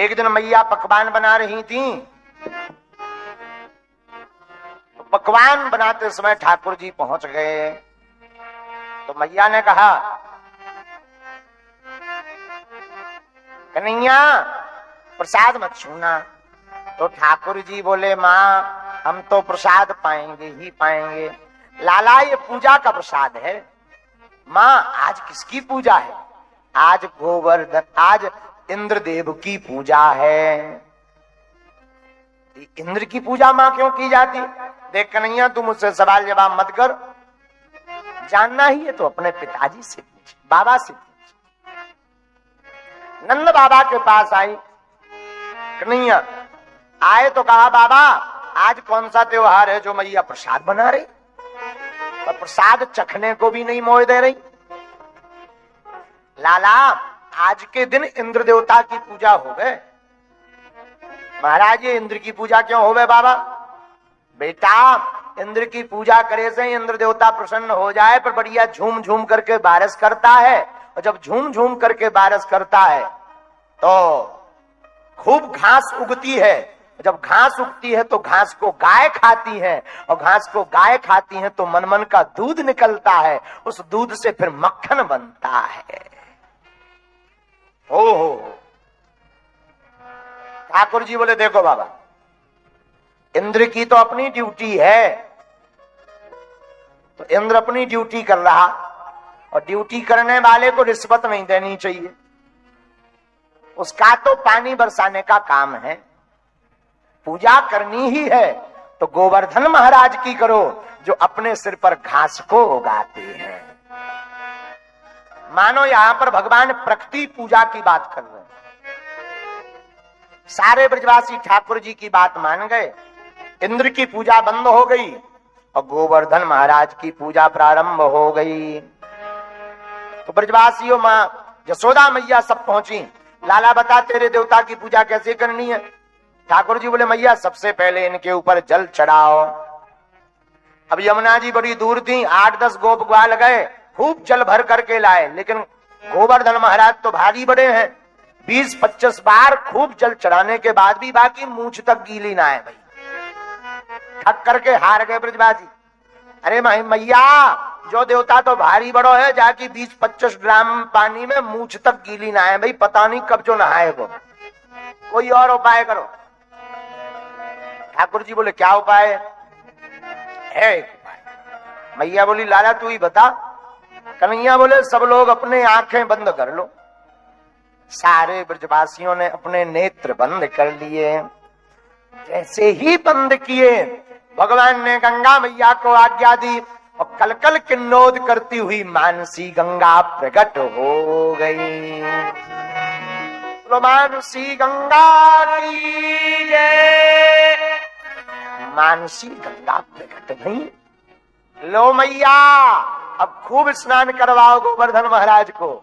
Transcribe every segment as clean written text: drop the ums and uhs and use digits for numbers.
एक दिन मैया पकवान बना रही थी। तो पकवान बनाते समय ठाकुर जी पहुंच गए। तो मैया ने कहा, कन्हैया प्रसाद मत छूना। तो ठाकुर जी बोले, माँ हम तो प्रसाद पाएंगे ही पाएंगे। लाला ये पूजा का प्रसाद है। माँ आज किसकी पूजा है? आज गोवर्धन, आज इंद्रदेव की पूजा है। इंद्र की पूजा माँ क्यों की जाती? देख कन्हैया तू मुझसे सवाल जवाब मत कर, जानना ही है तो अपने पिताजी से पूछ, बाबा से पूछ। नंद बाबा के पास आई कन्हैया, आए तो कहा, बाबा आज कौन सा त्योहार है जो मैया प्रसाद बना रही और प्रसाद चखने को भी नहीं मोह दे रही? लाला आज के दिन इंद्र देवता की पूजा हो गए। महाराज ये इंद्र की पूजा क्यों हो गए बाबा? बेटा इंद्र की पूजा करे से इंद्र देवता प्रसन्न हो जाए, पर बढ़िया झूम झूम करके बारिश करता है। और जब झूम झूम करके बारिश करता है तो खूब घास उगती है। जब घास उगती है तो घास को गाय खाती है, और घास को गाय खाती है तो मन मन का दूध निकलता है। उस दूध से फिर मक्खन बनता है। ओहो। ठाकुर जी बोले, देखो बाबा इंद्र की तो अपनी ड्यूटी है, तो इंद्र अपनी ड्यूटी कर रहा, और ड्यूटी करने वाले को रिश्वत नहीं देनी चाहिए। उसका तो पानी बरसाने का काम है, पूजा करनी ही है तो गोवर्धन महाराज की करो जो अपने सिर पर घास को उगाते हैं। मानो यहां पर भगवान प्रकृति पूजा की बात कर रहे हैं। सारे ब्रजवासी ठाकुर जी की बात मान गए। इंद्र की पूजा बंद हो गई और गोवर्धन महाराज की पूजा प्रारंभ हो गई। तो ब्रजवासियों मां यशोदा मैया सब पहुंची। लाला बता तेरे देवता की पूजा कैसे करनी है? ठाकुर जी बोले, मैया सबसे पहले इनके ऊपर जल चढ़ाओ। अब यमुना जी बड़ी दूर थी, 8-10 गोप ग्वाल गए, खूब जल भर करके लाए, लेकिन गोवर्धन महाराज तो भारी बड़े हैं। 20-25 बार खूब जल चढ़ाने के बाद भी बाकी मूंछ तक गीली ना है भाई। थक करके हार गए ब्रजवासी। अरे मैया जो देवता तो भारी बड़ो है, जाके 20-25 ग्राम पानी में मूंछ तक गीली ना है भाई, पता नहीं कब जो नहाए वो। कोई और उपाय करो। ठाकुर जी बोले, क्या उपाय है? एक उपाय। मैया बोली, लाला तू ही बता। कन्हैया बोले, सब लोग अपने आंखें बंद कर लो। सारे ब्रजवासियों ने अपने नेत्र बंद कर लिए। जैसे ही बंद किए भगवान ने गंगा मैया को आज्ञा दी और कलकल किन्नौद करती हुई मानसी गंगा प्रकट हो गई। मानसी गंगा की जय। मानसी गंगा प्रकट नहीं। लो मैया अब खूब स्नान करवाओ गोवर्धन महाराज को।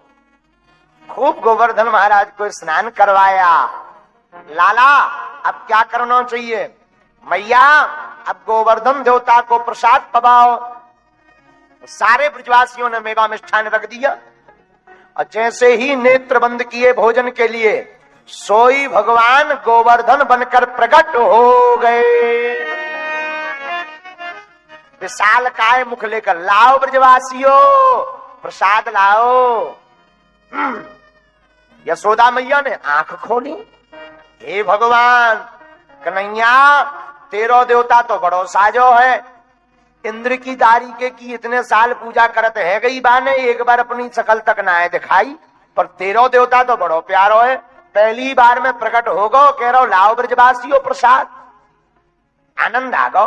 खूब गोवर्धन महाराज को स्नान करवाया। लाला अब क्या करना चाहिए? मैया अब गोवर्धन देवता को प्रसाद पवाओ। सारे ब्रजवासियों ने मेवा मिष्ठान रख दिया और जैसे ही नेत्र बंद किए भोजन के लिए, सोई भगवान गोवर्धन बनकर प्रकट हो गए। विशाल काय मुख लेकर, लाओ ब्रजवासियों प्रसाद लाओ। यशोदा मैया ने आंख खोली। हे भगवान कन्हैया तेरो देवता तो बड़ो साजो है। इंद्र की दारी की इतने साल पूजा करत है गई बाने, एक बार अपनी शकल तक ना है दिखाई, पर तेरो देवता तो बड़ो प्यारो है। पहली बार में प्रकट हो गो, कह रहा लाओ ब्रजवासियों प्रसाद। आनंद आ गो।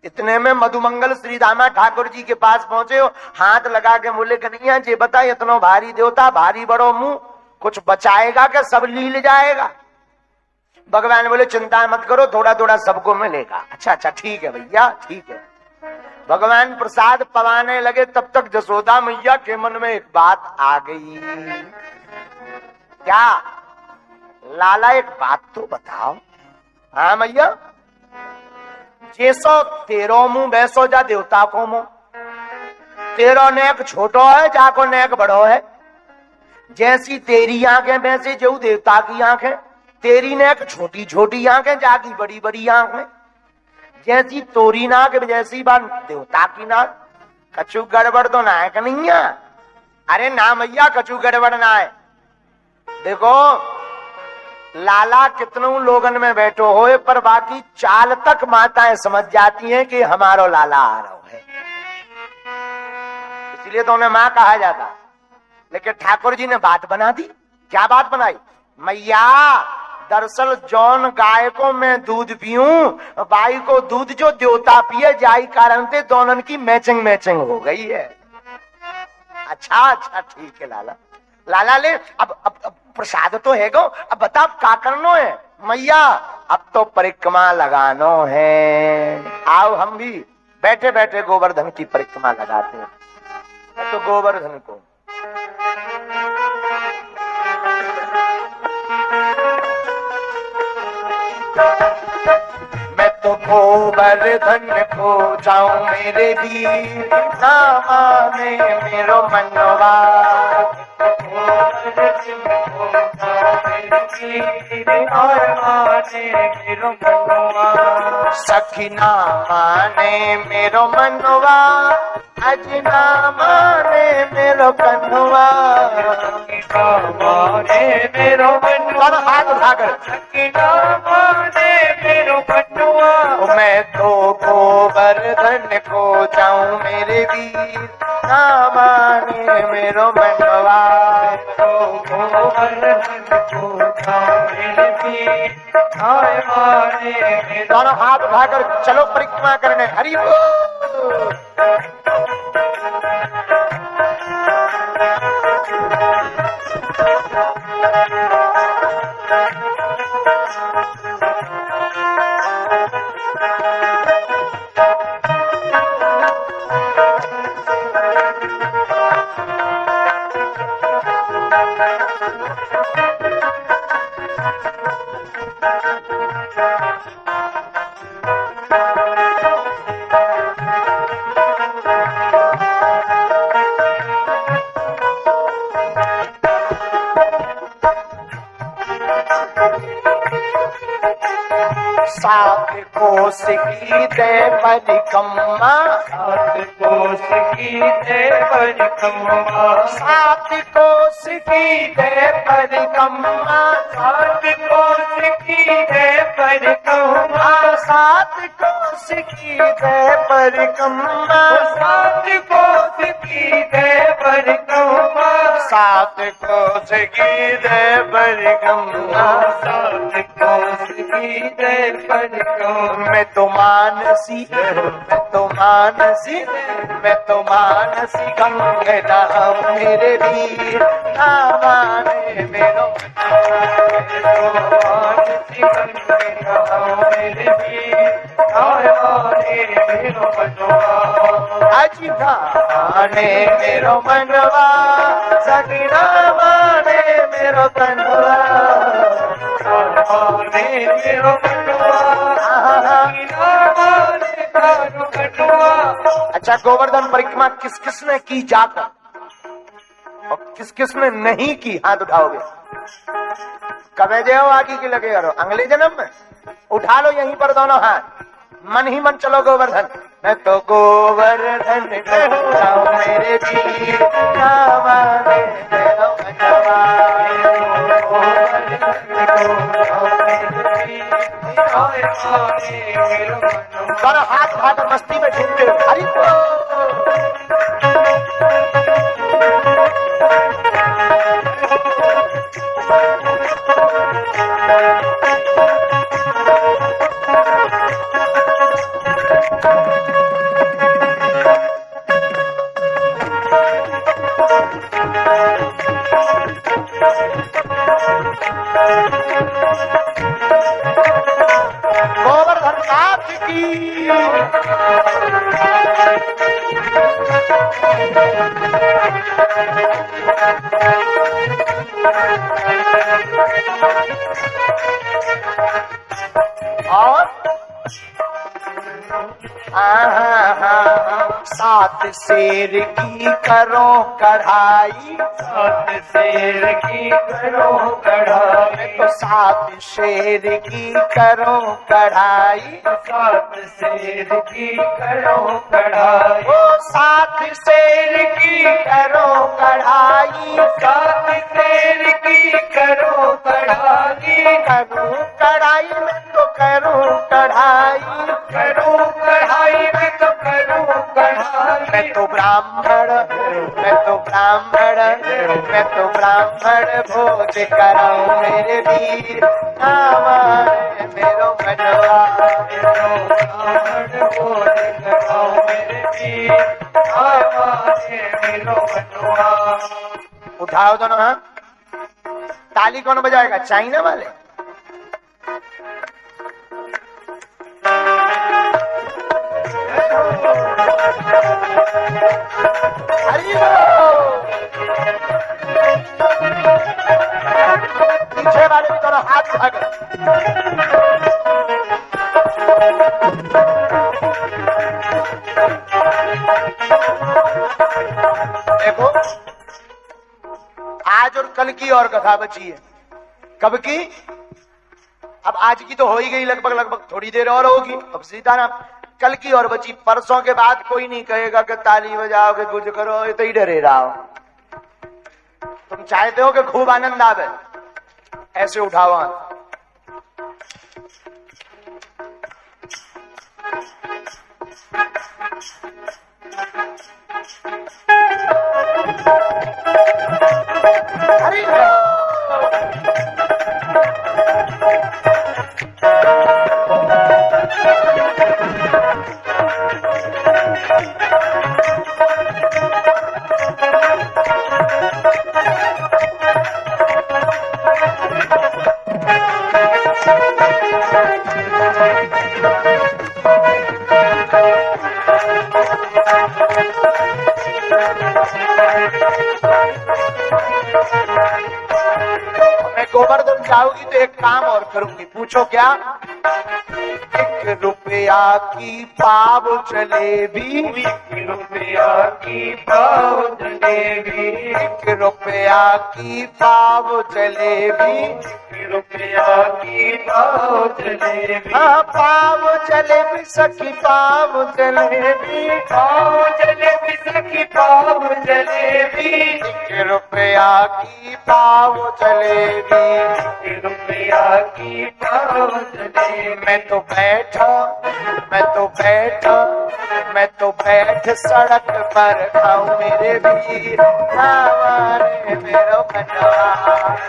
इतने में मधुमंगल श्री दामा ठाकुर जी के पास पहुंचे हो, हाथ लगा के बोले, कन्हैया जी बता इतना भारी देवता, भारी बड़ो मुंह, कुछ बचाएगा क्या? सब लील जाएगा? भगवान बोले, चिंता मत करो, थोड़ा थोड़ा सबको मिलेगा। अच्छा ठीक है भैया, ठीक है। भगवान प्रसाद पवाने लगे, तब तक यशोदा मैया के मन में एक बात आ गई। क्या? लाला एक बात तो बताओ। हाँ मैया, जैसो तेरो मुंह वैसो जा देवता को मुंह। तेरो नेक छोटो है, जाको नेक बड़ो है। जैसी तेरी आंखें वैसे जो देवता की आंखें। तेरी ने एक छोटी छोटी आंखें जागी बड़ी बड़ी आंखें, जैसी तोरी नाक जैसी बात देवता की नाक। कछु गड़बड़ तो ना है कि नहीं है? अरे ना मैया कछु गड़बड़ ना है। देखो लाला कितनों लोगन में बैठो हो, पर बाकी चाल तक माताएं समझ जाती हैं कि हमारो लाला आ रहा है, इसलिए तो उन्हें मां कहा जाता। लेकिन ठाकुर जी ने बात बना दी। क्या बात बनाई? मैया दरअसल जौन गाय को मैं दूध पीऊं, बाई को दूध जो देवता पिए, जाई कारण से दोनों की मैचिंग मैचिंग हो गई है। अच्छा अच्छा ठीक है लाला। लाला ले अब प्रसाद तो है गो, अब बता का करनो है? मैया अब तो परिक्रमा लगानो है। आओ हम भी बैठे बैठे गोवर्धन की परिक्रमा लगाते हैं। तो गोवर्धन को मैं तो गोवर्धन को जाऊं मेरे वीर, ना माने मेरो मनवा। सखी ना माने मेरो मनवा, अजना माने मेरो कन्हवा। माने मेरो मनवा, हाथ उठाकर सखी ना माने मेरो कन्हवा। मैं तो गोवर्धन को जाऊं मेरे वीर, ना माने मेरो मनवा। दोनों हाथ उठाकर चलो परिक्रमा करने। हरि बोल। सात कोस की दे परिक्रमा, सात कोस की दे परिक्रमा। सात कोस की दे परिक्रमा, सात कोस की दे परिक्रमा। सात कोस की दे परिक्रमा, सात कोस की दे परिक्रमा। सात कोस की दे परिक्रमा, सात कोस की दे परिक्रमा। मैं तो मानसी, मैं तो मानसी, मैं तो मानसी गंगे नहाऊं मेरे वीर, ना माने मेरो। मानसी गंगे नहाऊं मेरे वीर, ना माने मेरो मनवा। अजी माने मेरो मनवा, सगना माने मेरो कन्हवा। माने मेरो अच्छा गोवर्धन परिक्रमा किस किस ने की जाकर और किस किस ने नहीं की? हाथ उठाओगे कबे जाओ आगे की लगे करो। अगले जन्म में उठा लो यहीं पर दोनों हाथ, मन ही मन चलो गोवर्धन। मैं तो गोवर्धन को जाऊं मेरे वीर, ना माने मेरो मनवा। दोनों हाथ हाथ मस्ती में झूमते हो। हरि गोवर्धन नाथ की सात शेर की करो कढ़ाई, सात शेर की करो कढ़ाई, तो सात शेर की करो कढ़ाई, सात शेर की करो कढ़ाई, ओ सात शेर की करो कढ़ाई, सात शेर की करो कढ़ाई, करूं कढ़ाई में तो करूं कढ़ाई, करो कढ़ाई में तो करो कढ़ाई, मैं तो ब्राह्मण, मैं तो ब्राह्मण, मैं तो ब्राह्मण भोज कराऊं मेरे वीर, नामारे मेरो मनवा, मेरो ब्राह्मण भोज कराओ मेरे वीर, नामारे मेरो मनवा। उठाओ दोनों हाथ। ताली कौन बजाएगा? चाइना वाले? हरि बोल। पीछे वाले भी दोनों हाथ उठा कर। देखो, आज और कल की और कथा बची है। कब की? अब आज की तो हो ही गई, लगभग लगभग थोड़ी देर और होगी। अब सीताराम कल की और बची। परसों के बाद कोई नहीं कहेगा कि ताली बजाओ के कुछ करो, ये तो ही डरे रहो। तुम चाहते हो कि खूब आनंद आवे, ऐसे उठाओ हाथ। हरि मैं गोवर्धन जाऊंगी तो एक काम और करूंगी। पूछो क्या? 1 रुपया की पाव जलेबी, 1 रुपया की पाव जलेबी, 1 रुपया की पाव जलेबी, 1 रुपया की पाव जलेबी, हाँ पाव जलेबी सखी पाव जलेबी, पाव जलेबी सखी पाव जलेबी, 1 रुपया की पाव जलेबी। 1 रुपया की पाव जलेबी, मैं तो बैठा, मैं तो बैठा, मैं तो बैठ सड़क पर खाऊं मेरे वीर, हमारे मेरो बनवा।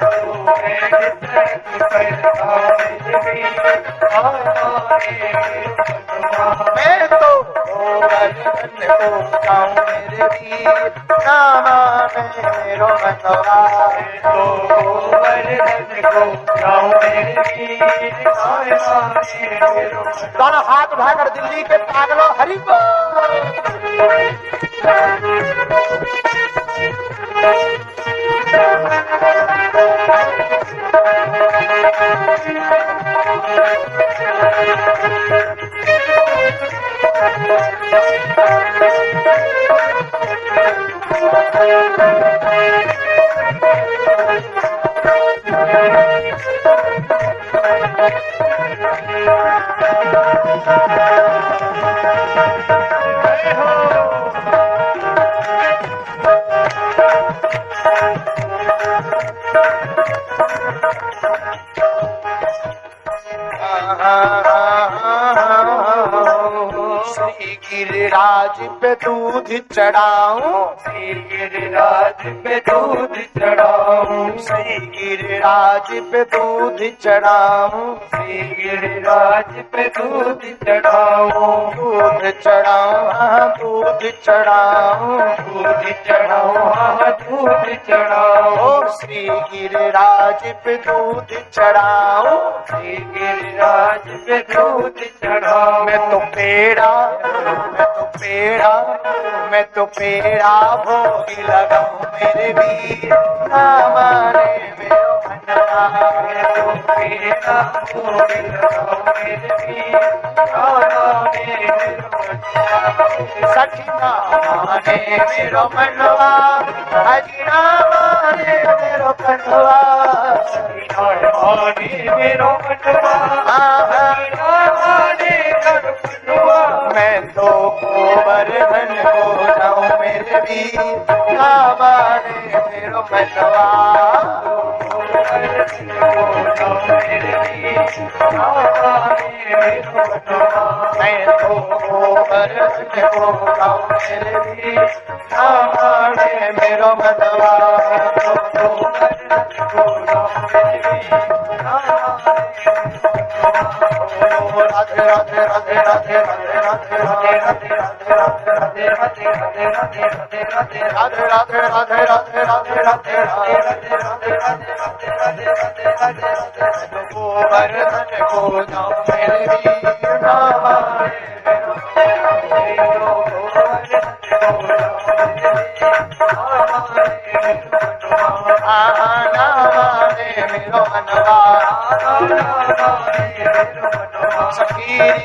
तो बैठ सड़क पर खाओ मेरे वीर, हमारे बनवा। मैं तो गोवर्धन को खाऊं मेरे वीर, हमारे मेरो बनवा। तो गोवर्धन को खाओ मेरे वीर, हमारे बनवा। दोनों हाथ उठाकर दिल्ली के पागलों हरि बोल। श्री गिरिराज पे दूध चढ़ाऊं, श्री गिरिराज पे दूध चढ़ाऊं, श्री गिरिराज पे दूध चढ़ाऊं, श्री गिरिराज पे दूध चढ़ाऊं, दूध चढ़ाऊं, हाँ दूध चढ़ाऊं, दूध चढ़ाऊं, हाँ दूध चढ़ाऊं, ओ श्री गिरिराज पे दूध चढ़ाऊं, श्री गिरिराज पे दूध चढ़ाऊं। मैं तो पेड़ा, मैं तो पेड़ा, मैं तो पेड़ा भोग की लगाऊं मेरे वीर ना माने मेरो मनवा मैं तो पीना मोगी लगाऊं मेरे वीर ना माने मेरो मनवा सखी ना माने मेरो मनवा हजी ना माने मेरो मनवा ना माने मेरो मनवा आहा ना माने कर मनवा मैं तो गोवर्धन को जाऊं मेरे वीर ना माने मेरो मनवा मैं तो गोवर्धन को जाऊं मेरे वीर ना माने मेरो मनवा राधे राधे राधे राधे राधे राधे राधे राधे राधे राधे राधे राधे राधे गोवर्धन को जाऊं मेरे वीर ना माने आहा ना माने मेरो मनवा सखी ना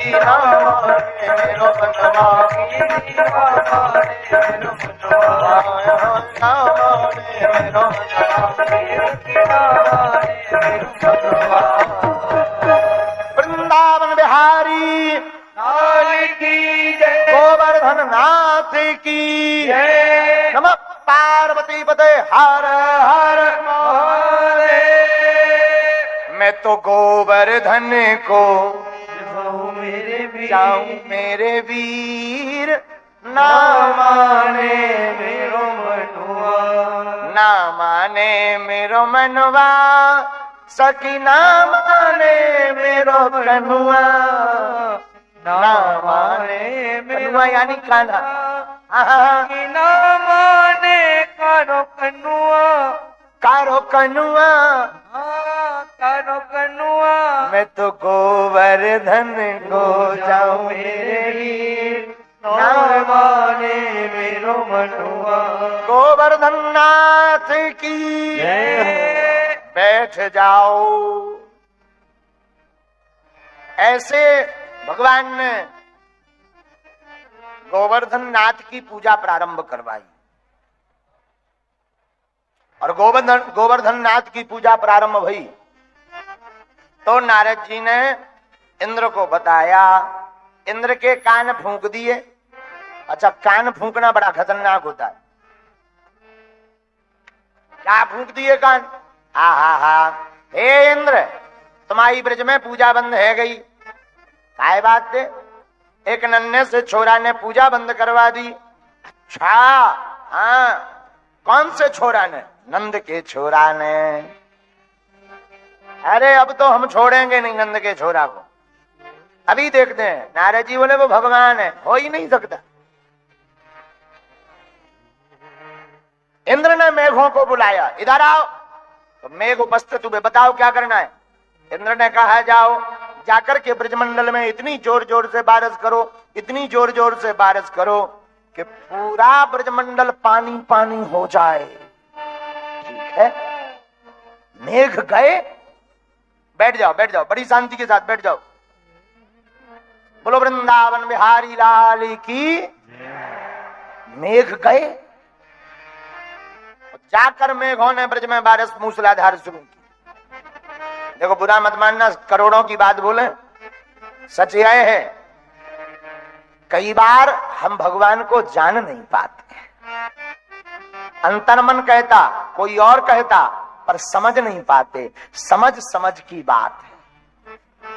माने मेरो मनवा ना माने मेरो मनवा वृंदावन बिहारी लाल की जय गोवर्धन नाथ की जय नमः पार्वती पते हर हर महादेव मैं तो गोवर्धन को जाऊं मेरे वीर जाऊं मेरे वीर ना ना माने माने मेरो मनुआ ना माने मेरो मनवा सखी ना माने मेरो कन्हुआ ना माने मेरो कन्हुआ यानी कान्हा आहा कि ना माने कारो कनुआ कारो कन्हुआ कारो कनुआ मैं तो गोवर्धन को जाऊं मेरे वीर ना माने मेरो मनुआ गोवर्धन नाथ की जय बैठ जाओ। ऐसे भगवान ने गोवर्धन नाथ की पूजा प्रारंभ करवाई और गोवर्धन नाथ की पूजा प्रारंभ हुई तो नारद जी ने इंद्र को बताया। इंद्र के कान फूंक दिए। अच्छा, कान फूंकना बड़ा खतरनाक होता है। क्या फूंक दिए कान? हा हा हा, हे इंद्र, तुम्हारी ब्रज में पूजा बंद है गई। काय बात है? एक नन्हे से छोरा ने पूजा बंद करवा दी। अच्छा, हाँ, कौन से छोरा ने? नंद के छोरा ने। अरे अब तो हम छोड़ेंगे नहीं नंद के छोरा को, अभी देखते हैं। नारद जी बोले वो भगवान है, हो ही नहीं सकता। इंद्र ने मेघों को बुलाया, इधर आओ। तो मेघ उपस्थित हुए, बताओ क्या करना है। इंद्र ने कहा जाओ, जाकर के ब्रजमंडल में इतनी जोर जोर से बारिश करो, इतनी जोर जोर से बारिश करो कि पूरा ब्रजमंडल पानी पानी हो जाए। ठीक है, मेघ गए। बैठ जाओ, बैठ जाओ, बड़ी शांति के साथ बैठ जाओ। बोलो वृंदावन बिहारी लाल की। मेघ गए, जाकर मेघों ने ब्रज में बारिश मूसलाधार शुरू की। देखो, बुरा मत मानना, करोड़ों की बात बोले, सच यह है कई बार हम भगवान को जान नहीं पाते। अंतर्मन कहता, कोई और कहता, पर समझ नहीं पाते। समझ समझ की बात है,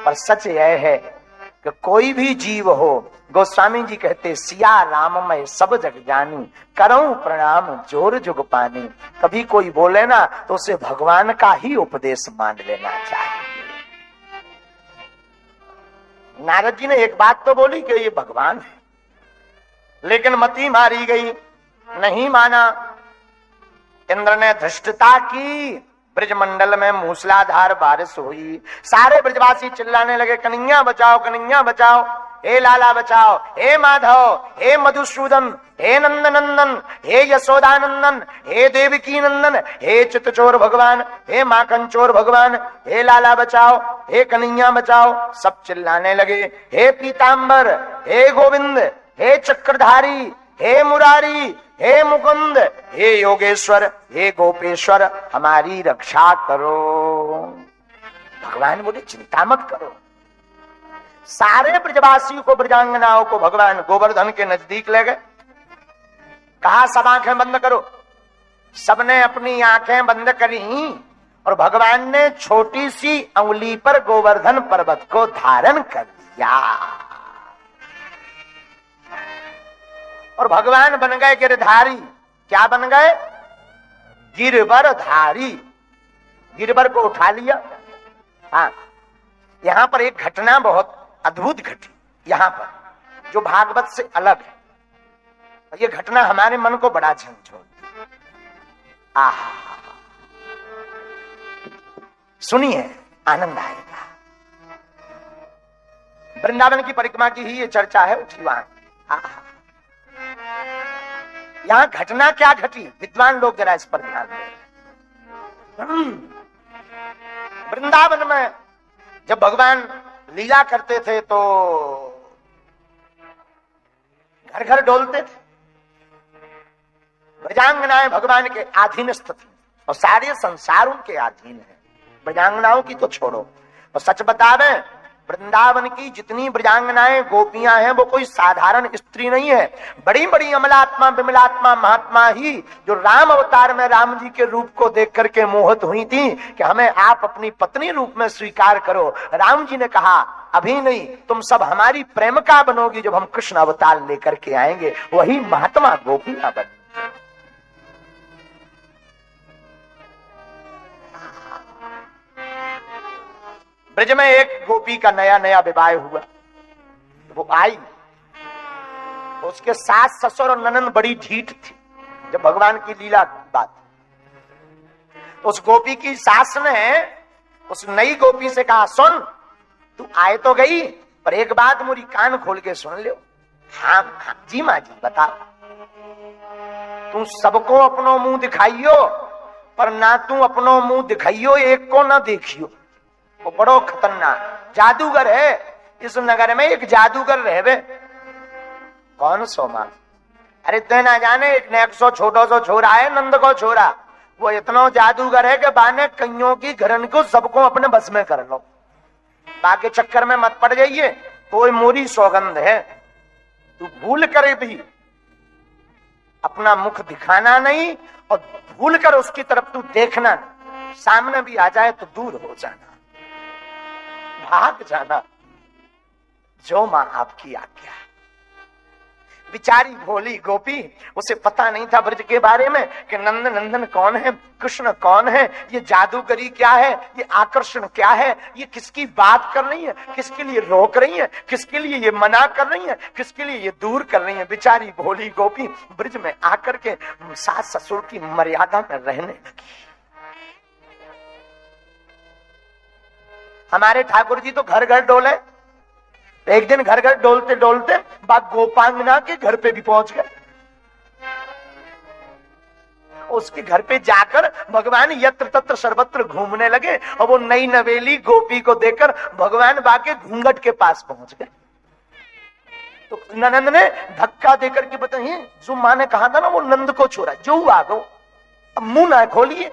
पर सच यह है कि कोई भी जीव हो, गोस्वामी जी कहते सिया राम मैं सब जग जानी, करऊं प्रणाम जोर जुग पानी। कभी कोई बोले ना तो उसे भगवान का ही उपदेश मान लेना चाहिए। नारद जी ने एक बात तो बोली कि ये भगवान है, लेकिन मती मारी गई, नहीं माना। इंद्र ने धृष्टता की, ब्रजमंडल में मूसलाधार बारिश हुई। सारे ब्रजवासी चिल्लाने लगे, कन्हैया बचाओ, कन्हैया बचाओ। हे लाला बचाओ, हे माधव, हे मधुसूदन, हे नंद नंदन, हे यशोदानंदन, हे देवकी नंदन, हे चित्तचोर भगवान, हे माखन चोर भगवान, हे लाला बचाओ, हे कन्हैया बचाओ। सब चिल्लाने लगे, हे पीतांबर, हे गोविंद, हे चक्रधारी, हे मुरारी, हे मुकुंद, हे योगेश्वर, हे गोपेश्वर, हमारी रक्षा करो। भगवान बोले चिंता मत करो। सारे ब्रजवासियों को, ब्रजांगनाओं को भगवान गोवर्धन के नजदीक ले गए। कहा सब आंखें बंद करो। सबने अपनी आंखें बंद करी और भगवान ने छोटी सी अंगुली पर गोवर्धन पर्वत को धारण कर दिया और भगवान बन गए गिरधारी। क्या बन गए? गिरवरधारी। गिरवर को उठा लिया। हाँ, यहां पर एक घटना बहुत अद्भुत घटी, यहां पर जो भागवत से अलग है। ये घटना हमारे मन को बड़ा झंझोड़। आहा, सुनिए, आनंद आएगा। वृंदावन की परिक्रमा की ही ये चर्चा है, उठी वहां। आहा, यहां घटना क्या घटी, विद्वान लोग जरा इस पर ध्यान दें। वृंदावन में जब भगवान लीला करते थे तो घर घर डोलते थे। ब्रजांगनाएं भगवान के अधीनस्थ थी और सारे संसार उनके अधीन है। ब्रजांगनाओं की तो छोड़ो, और सच बतावे वृंदावन की जितनी ब्रजांगनाएं गोपियां हैं वो कोई साधारण स्त्री नहीं है। बड़ी बड़ी अमलात्मा विमलात्मा महात्मा ही जो राम अवतार में राम जी के रूप को देख करके मोहित हुई थी कि हमें आप अपनी पत्नी रूप में स्वीकार करो। राम जी ने कहा अभी नहीं, तुम सब हमारी प्रेमिका बनोगी जब हम कृष्ण अवतार लेकर के आएंगे। वही महात्मा गोपियां बनी। ब्रज में एक गोपी का नया नया विवाह हुआ। वो आई, उसके सास ससुर और ननंद बड़ी ढीठ थी। जब भगवान की लीला बात, उस गोपी की सास ने उस नई गोपी से कहा, सुन, तू आए तो गई, पर एक बात मुझे कान खोल के सुन लो। हाँ हाँ जी माँ जी, बता। तू सबको अपनो मुंह दिखाइयो, पर ना तू अपनो मुंह दिखाइयो, एक को ना देखियो। वो बड़ो खतरनाक जादूगर है। इस नगर में एक जादूगर रहे। कौन सो मां? अरे तो ना जाने, एक ने 100 छोटो सो छोरा है, नंद को छोरा। वो इतना जादूगर है कि बाने कईयों की घरन को सबको अपने बस में कर लो। बाकी चक्कर में मत पड़ जाइए, कोई मोरी सौगंध है। तू भूल करे भी अपना मुख दिखाना नहीं, और भूल कर उसकी तरफ तू देखना नहीं। सामने भी आ जाए तो दूर हो जाना, भाग जाना, जो मां आपकी आज्ञा। बिचारी भोली गोपी, उसे पता नहीं था ब्रज के बारे में कि नंद नंदन कौन है, कृष्ण कौन है, ये जादूगरी क्या है, ये आकर्षण क्या है, ये किसकी बात कर रही है, किसके लिए रोक रही है, किसके लिए ये मना कर रही है, किसके लिए ये दूर कर रही है। बेचारी भोली गोपी ब्रज में आकर के सास ससुर की मर्यादा में रहने लगी। हमारे ठाकुर जी तो घर घर डोले। एक दिन घर घर डोलते डोलते बाग गोपांगना के घर पे भी पहुंच गए। उसके घर पे जाकर भगवान यत्र तत्र सर्वत्र घूमने लगे और वो नई नवेली गोपी को देखकर भगवान बाके घूंघट के पास पहुंच गए। तो ननंद ने धक्का देकर के बताइए, जो मां ने कहा था ना वो नंद को छोड़ा, जो आ गो, अब मुंह ना खोलिए।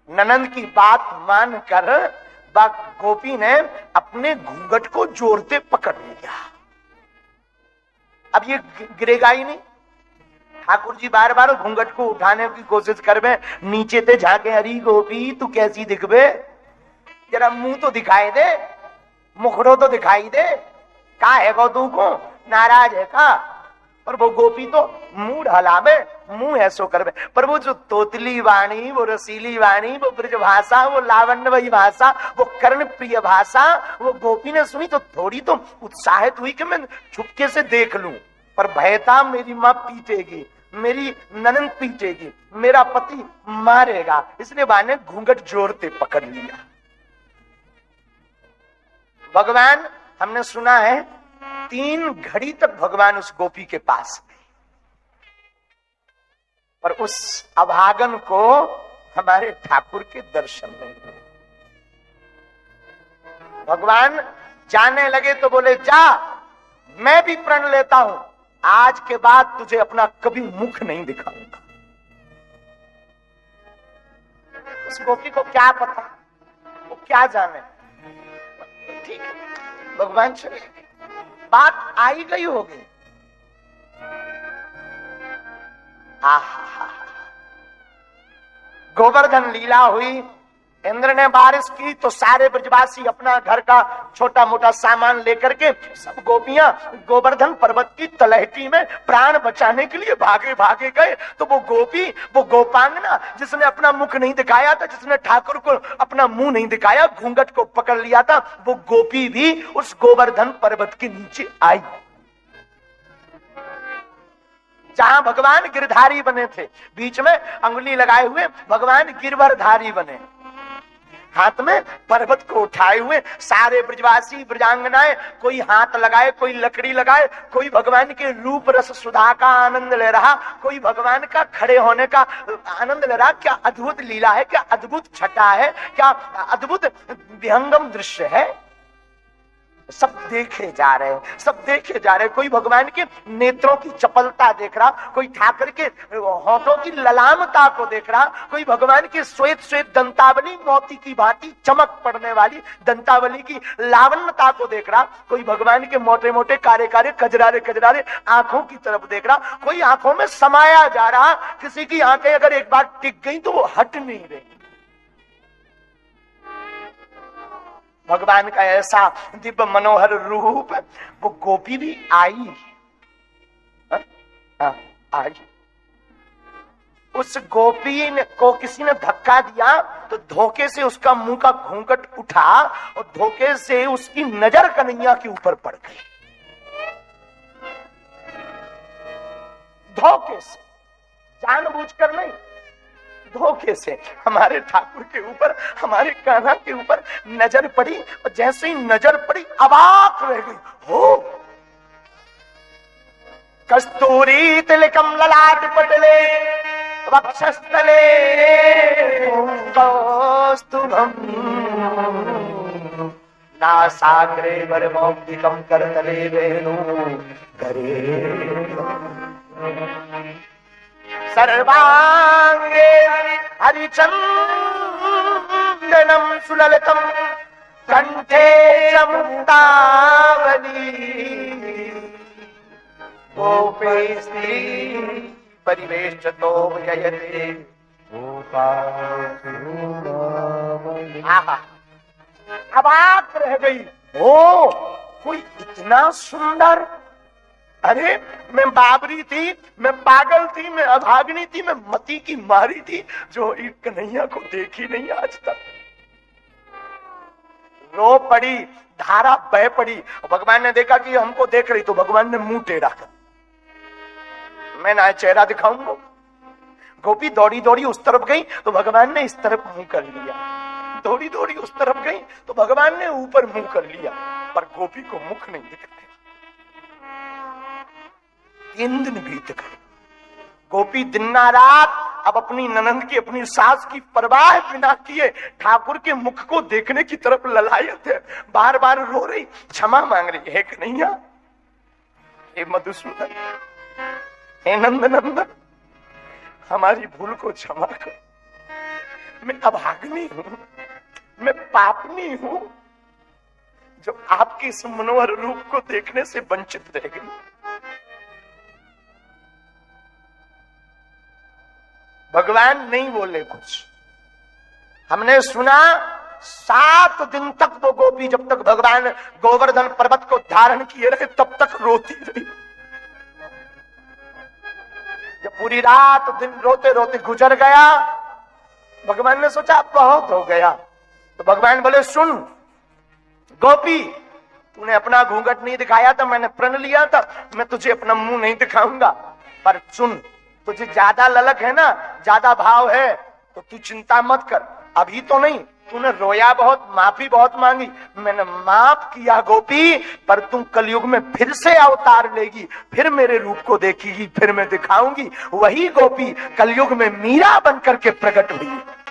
ननंद की बात मानकर गोपी ने अपने घूंघट को जोरते पकड़ लिया। अब ये गिरेगा ही नहीं। ठाकुर जी बार बार घूंघट को उठाने की कोशिश करवे, नीचे ते झाके, हरी गोपी तू कैसी दिखबे, जरा मुंह तो दिखाई दे, मुखड़ो तो दिखाई दे, का है गो तू को, नाराज है का? पर वो गोपी तो मुंह हलावे, मुंह ऐसो करवे। पर वो जो तोतली वाणी, वो रसीली वाणी, वो ब्रज भाषा, वो लावण्यमयी भाषा, वो कर्ण प्रिय भाषा, वो गोपी ने सुनी तो थोड़ी तो उत्साहित हुई कि मैं चुपके से देख लूं। पर भय था मेरी मां पीटेगी, मेरी ननंद पीटेगी, मेरा पति मारेगा, इसलिए बा ने घूंघट जोरते पकड़ लिया। भगवान हमने सुना है 3 घड़ी तक भगवान उस गोपी के पास गए, पर उस अभागन को हमारे ठाकुर के दर्शन नहीं हुए। भगवान जाने लगे तो बोले, जा, मैं भी प्रण लेता हूं, आज के बाद तुझे अपना कभी मुख नहीं दिखाऊंगा। उस गोपी को क्या पता, वो क्या जाने। ठीक है, भगवान चले गए, बात आई गई होगी। आहा, गोवर्धन लीला हुई, इंद्र ने बारिश की तो सारे ब्रजवासी अपना घर का छोटा मोटा सामान लेकर के सब गोपियां गोवर्धन पर्वत की तलहटी में प्राण बचाने के लिए भागे भागे गए। तो वो गोपी, वो गोपांगना जिसने अपना मुख नहीं दिखाया था, जिसने ठाकुर को अपना मुंह नहीं दिखाया, घूंघट को पकड़ लिया था, वो गोपी भी उस गोवर्धन पर्वत के नीचे आई जहां भगवान गिरधारी बने थे। बीच में अंगुली लगाए हुए भगवान गिरवरधारी बने, हाथ में पर्वत को उठाए हुए सारे ब्रजवासी ब्रजांगनाएं, कोई हाथ लगाए, कोई लकड़ी लगाए, कोई भगवान के रूप रस सुधा का आनंद ले रहा, कोई भगवान का खड़े होने का आनंद ले रहा। क्या अद्भुत लीला है, क्या अद्भुत छटा है, क्या अद्भुत विहंगम दृश्य है। सब देखे जा रहे हैं, सब देखे जा रहे हैं। कोई भगवान के नेत्रों की चपलता देख रहा, कोई ठाकर के होठों की ललामता को देख रहा, कोई भगवान के श्वेत श्वेत दंतावली, मोती की भांति चमक पड़ने वाली दंतावली की लावण्यता को देख रहा, कोई भगवान के मोटे मोटे कारे कारे कजरारे कजरारे आंखों की तरफ देख रहा, कोई आंखों में समाया जा रहा। किसी की आंखें अगर एक बार टिक गई तो वो हट नहीं रही। भगवान का ऐसा दिव्य मनोहर रूप, वो गोपी भी आई। आई। उस गोपी को किसी ने धक्का दिया तो धोखे से उसका मुंह का घूंघट उठा और धोखे से उसकी नजर कन्हैया के ऊपर पड़ गई। धोखे से, जानबूझकर नहीं, धोखे से हमारे ठाकुर के ऊपर, हमारे कान्हा के ऊपर नजर पड़ी और जैसे ही नजर पड़ी अवाक रह गई। हो कस्तूरी तिलकम ललाट पटले वक्षस्थले कौस्तुभम नासाग्रे वरमौक्तिकम करतले वेणु करे सर्वांगे हरिचंदनम सुललितम कंठे मुक्तावली गोपेस्त्री परिवेष्टतो जयते। आहा, अबाक रह गई। ओ, कोई इतना सुंदर। अरे मैं बाबरी थी, मैं पागल थी, मैं अभागिनी थी, मैं मती की मारी थी, जो एक कन्हैया को देखी नहीं आज तक। रो पड़ी, धारा बह पड़ी। भगवान ने देखा कि हमको देख रही, तो भगवान ने मुंह टेढ़ा कर, मैं ना चेहरा दिखाऊंगा। गोपी दौड़ी दौड़ी उस तरफ गई तो भगवान ने इस तरफ मुंह कर लिया, दौड़ी दौड़ी उस तरफ गई तो भगवान ने ऊपर मुंह कर लिया, पर गोपी को मुख नहीं दिखाया। 3 दिन बीत गए। गोपी दिन रात अब अपनी ननंद की, अपनी सास की परवाह बिना किए ठाकुर के मुख को देखने की तरफ ललायत है। बार बार रो रही, क्षमा मांग रही है, कन्हैया, हे मधुसूदन, हे नंदनंदन, हमारी भूल को क्षमा कर। मैं अभागिनी हूं, मैं पापनी हूं, जो आपके इस मनोहर रूप को देखने से वंचित रह गई। भगवान नहीं बोले कुछ। हमने सुना 7 दिन तक वो गोपी, जब तक भगवान गोवर्धन पर्वत को धारण किए रहे, तब तक रोती रही। जब पूरी रात दिन रोते रोते गुजर गया, भगवान ने सोचा बहुत हो गया, तो भगवान बोले, सुन गोपी, तूने अपना घूंघट नहीं दिखाया था, मैंने प्रण लिया था, मैं तुझे अपना मुंह नहीं दिखाऊंगा, पर सुन, तुझे ज्यादा ललक है ना, ज्यादा भाव है, तो तू चिंता मत कर, अभी तो नहीं, तूने रोया बहुत, माफी बहुत मांगी, मैंने माफ किया गोपी, पर तू कलयुग में फिर से अवतार लेगी, फिर मेरे रूप को देखेगी, फिर मैं दिखाऊंगी। वही गोपी कलयुग में मीरा बनकर के प्रकट हुई।